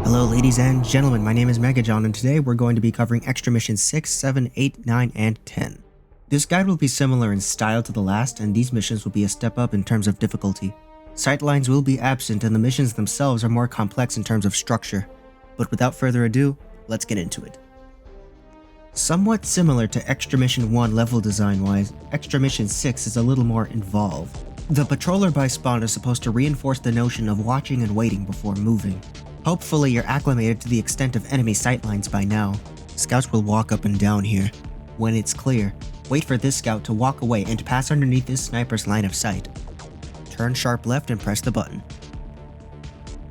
Hello ladies and gentlemen, my name is Megajohn and today we're going to be covering extra missions 6, 7, 8, 9, and 10. This guide will be similar in style to the last, and these missions will be a step up in terms of difficulty. Sightlines will be absent and the missions themselves are more complex in terms of structure. But without further ado, let's get into it. Somewhat similar to Extra Mission 1 level design wise, Extra Mission 6 is a little more involved. The patroller by spawn is supposed to reinforce the notion of watching and waiting before moving. Hopefully you're acclimated to the extent of enemy sightlines by now. Scouts will walk up and down here. When it's clear, wait for this scout to walk away and pass underneath this sniper's line of sight. Turn sharp left and press the button.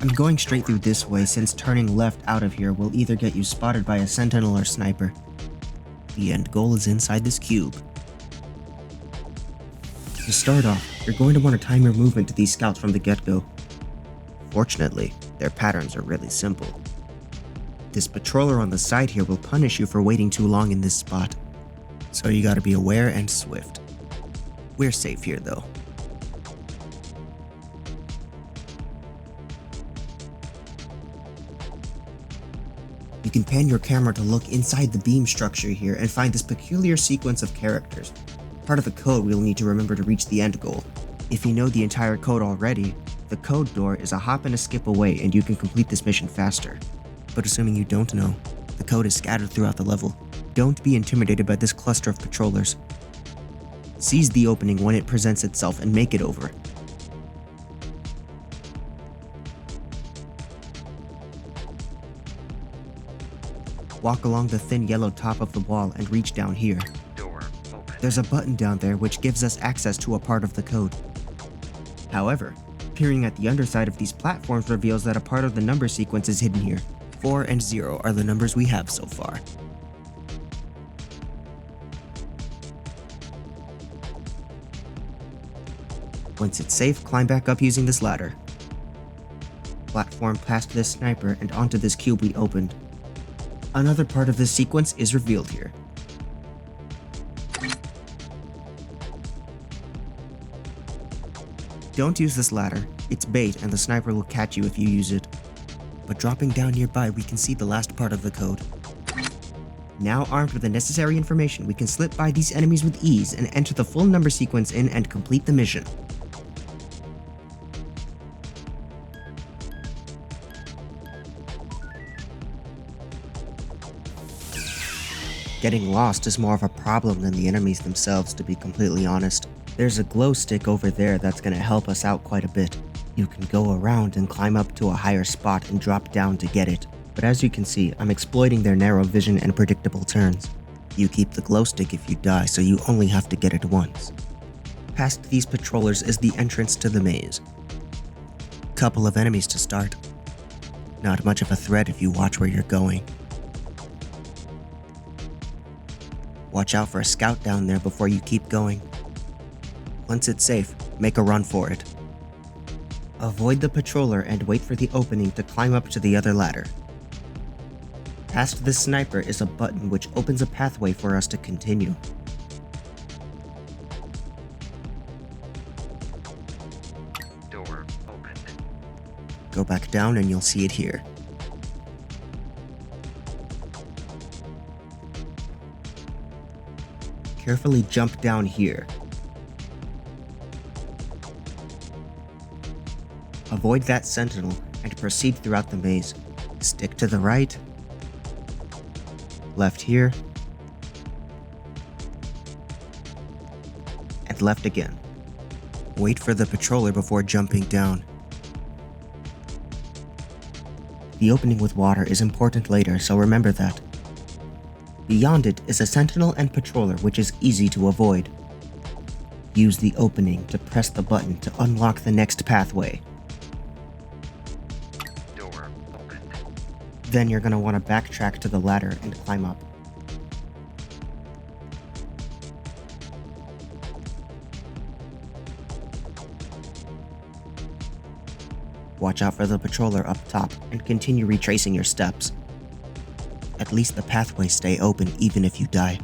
I'm going straight through this way since turning left out of here will either get you spotted by a sentinel or sniper. The end goal is inside this cube. To start off, you're going to want to time your movement to these scouts from the get-go. Fortunately, their patterns are really simple. This patroller on the side here will punish you for waiting too long in this spot, so you gotta be aware and swift. We're safe here though. You can pan your camera to look inside the beam structure here and find this peculiar sequence of characters. Part of the code we'll need to remember to reach the end goal. If you know the entire code already, the code door is a hop and a skip away and you can complete this mission faster. But assuming you don't know, the code is scattered throughout the level. Don't be intimidated by this cluster of patrollers. Seize the opening when it presents itself and make it over. Walk along the thin yellow top of the wall and reach down here. There's a button down there which gives us access to a part of the code. However, peering at the underside of these platforms reveals that a part of the number sequence is hidden here. 4 and 0 are the numbers we have so far. Once it's safe, climb back up using this ladder. Platform past this sniper and onto this cube we opened. Another part of this sequence is revealed here. Don't use this ladder, it's bait and the sniper will catch you if you use it. But dropping down nearby we can see the last part of the code. Now armed with the necessary information, we can slip by these enemies with ease and enter the full number sequence in and complete the mission. Getting lost is more of a problem than the enemies themselves, to be completely honest. There's a glow stick over there that's going to help us out quite a bit. You can go around and climb up to a higher spot and drop down to get it. But as you can see, I'm exploiting their narrow vision and predictable turns. You keep the glow stick if you die, so you only have to get it once. Past these patrollers is the entrance to the maze. Couple of enemies to start. Not much of a threat if you watch where you're going. Watch out for a scout down there before you keep going. Once it's safe, make a run for it. Avoid the patroller and wait for the opening to climb up to the other ladder. Past this sniper is a button which opens a pathway for us to continue. Door opened. Go back down and you'll see it here. Carefully jump down here. Avoid that sentinel and proceed throughout the maze. Stick to the right, left here, and left again. Wait for the patroller before jumping down. The opening with water is important later, so remember that. Beyond it is a sentinel and patroller which is easy to avoid. Use the opening to press the button to unlock the next pathway. Then you're going to want to backtrack to the ladder and climb up. Watch out for the patroller up top and continue retracing your steps. At least the pathways stay open even if you die.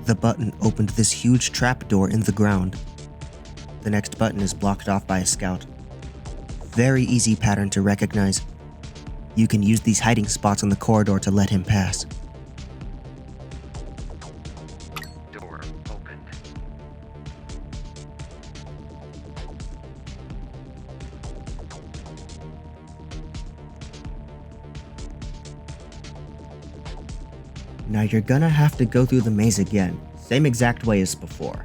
The button opened this huge trapdoor in the ground. The next button is blocked off by a scout. Very easy pattern to recognize. You can use these hiding spots on the corridor to let him pass. Door opened. Now you're gonna have to go through the maze again, same exact way as before.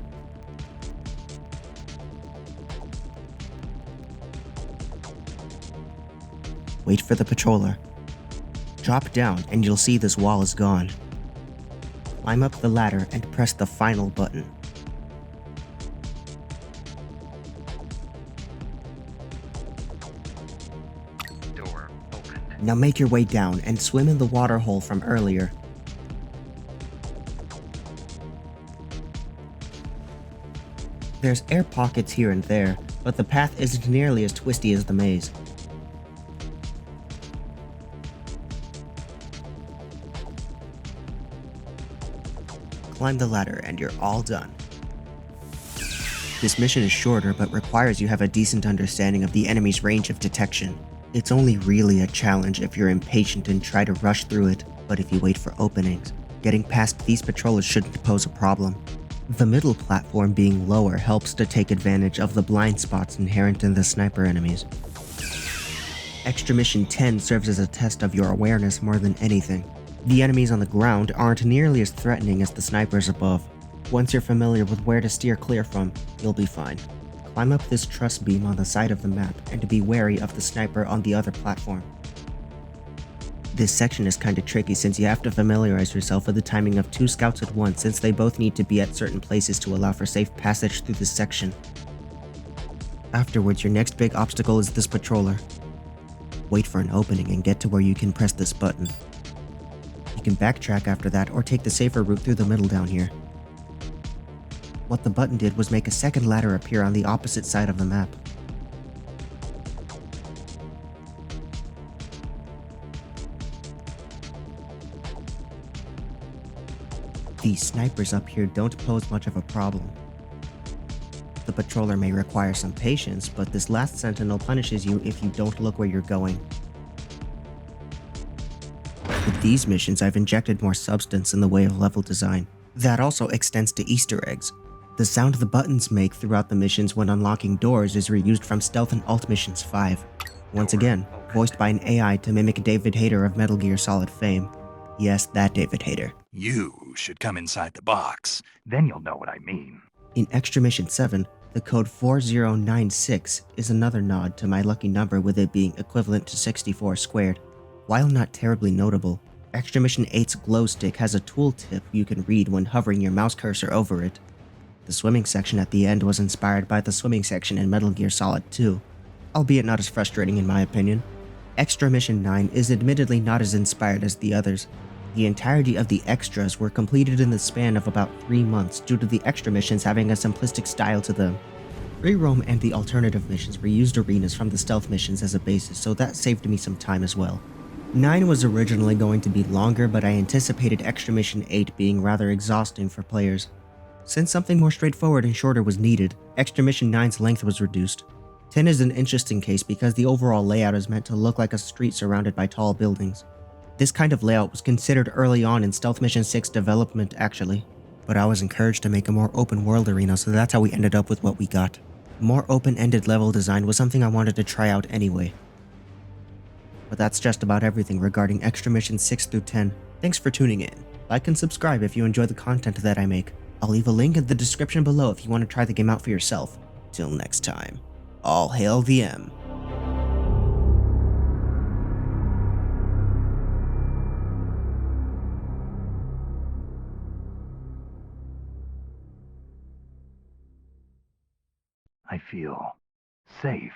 Wait for the patroller. Drop down and you'll see this wall is gone. Climb up the ladder and press the final button. Door opened. Now make your way down and swim in the water hole from earlier. There's air pockets here and there, but the path isn't nearly as twisty as the maze. Climb the ladder and you're all done. This mission is shorter but requires you have a decent understanding of the enemy's range of detection. It's only really a challenge if you're impatient and try to rush through it, but if you wait for openings, getting past these patrollers shouldn't pose a problem. The middle platform being lower helps to take advantage of the blind spots inherent in the sniper enemies. Extra Mission 10 serves as a test of your awareness more than anything. The enemies on the ground aren't nearly as threatening as the snipers above. Once you're familiar with where to steer clear from, you'll be fine. Climb up this truss beam on the side of the map and be wary of the sniper on the other platform. This section is kinda tricky since you have to familiarize yourself with the timing of 2 scouts at once since they both need to be at certain places to allow for safe passage through this section. Afterwards, your next big obstacle is this patroller. Wait for an opening and get to where you can press this button. You can backtrack after that or take the safer route through the middle down here. What the button did was make a second ladder appear on the opposite side of the map. These snipers up here don't pose much of a problem. The patroller may require some patience, but this last sentinel punishes you if you don't look where you're going. With these missions, I've injected more substance in the way of level design. That also extends to Easter eggs. The sound the buttons make throughout the missions when unlocking doors is reused from Stealth and Alt Missions 5. Once again, voiced by an AI to mimic David Hayter of Metal Gear Solid fame. Yes, that David Hayter. You should come inside the box. Then you'll know what I mean. In Extra Mission 7, the code 4096 is another nod to my lucky number with it being equivalent to 64 squared. While not terribly notable, Extra Mission 8's glow stick has a tooltip you can read when hovering your mouse cursor over it. The swimming section at the end was inspired by the swimming section in Metal Gear Solid 2, albeit not as frustrating in my opinion. Extra Mission 9 is admittedly not as inspired as the others. The entirety of the extras were completed in the span of about 3 months due to the extra missions having a simplistic style to them. Free roam and the alternative missions reused arenas from the stealth missions as a basis, so that saved me some time as well. 9 was originally going to be longer, but I anticipated Extra Mission 8 being rather exhausting for players. Since something more straightforward and shorter was needed, Extra Mission 9's length was reduced. 10 is an interesting case because the overall layout is meant to look like a street surrounded by tall buildings. This kind of layout was considered early on in Stealth Mission 6 development actually, but I was encouraged to make a more open world arena, so that's how we ended up with what we got. More open-ended level design was something I wanted to try out anyway. But that's just about everything regarding Extra Mission 6 through 10. Thanks for tuning in. Like and subscribe if you enjoy the content that I make. I'll leave a link in the description below if you want to try the game out for yourself. Till next time, all hail the M. I feel safe.